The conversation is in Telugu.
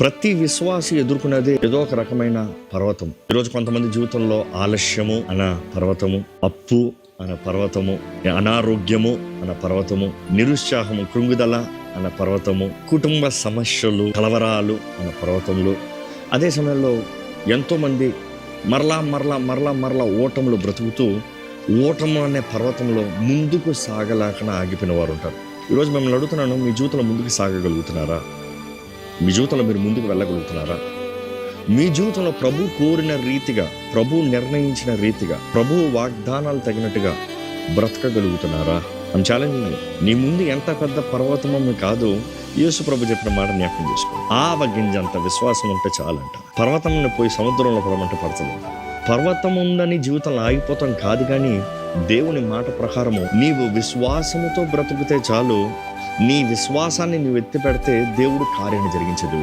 ప్రతి విశ్వాసి ఎదుర్కొనేది ఏదో ఒక రకమైన పర్వతం. ఈరోజు కొంతమంది జీవితంలో ఆలస్యము అన్న పర్వతము, అప్పు అన్న పర్వతము, అనారోగ్యము అన్న పర్వతము, నిరుత్సాహము, కృంగుదల అన్న పర్వతము, కుటుంబ సమస్యలు, కలవరాలు అన్న పర్వతములు. అదే సమయంలో ఎంతోమంది మరలా ఓటములు బ్రతుకుతూ ఓటము అనే పర్వతంలో ముందుకు సాగలేకుండా ఆగిపోయిన వారు ఉంటారు. ఈరోజు మిమ్మల్ని అడుగుతున్నాను, మీ జీవితంలో ముందుకు సాగగలుగుతున్నారా? మీ జీవితంలో మీరు ముందుకు వెళ్ళగలుగుతున్నారా? మీ జీవితంలో ప్రభు కోరిన రీతిగా, ప్రభు నిర్ణయించిన రీతిగా, ప్రభు వాగ్దానాలు తగినట్టుగా బ్రతకగలుగుతున్నారా? I'm challenging you. నీ ముందు ఎంత పెద్ద పర్వతమో కాదు, యేసు ప్రభు చెప్పిన మాట జ్ఞాపకం చేసుకో. ఆవగింజంత విశ్వాసం ఉంటే చాలంట. పర్వతంని పోయి సముద్రంలో పడమంటే పడతలేదు. పర్వతం ఉందని జీవితంలో ఆగిపోతాం కాదు, కానీ దేవుని మాట ప్రకారము నీవు విశ్వాసముతో బ్రతుకుతే చాలు. నీ విశ్వాసాన్ని నువ్వు ఎత్తి పెడితే దేవుడు కార్యాన్ని జరిగించదు.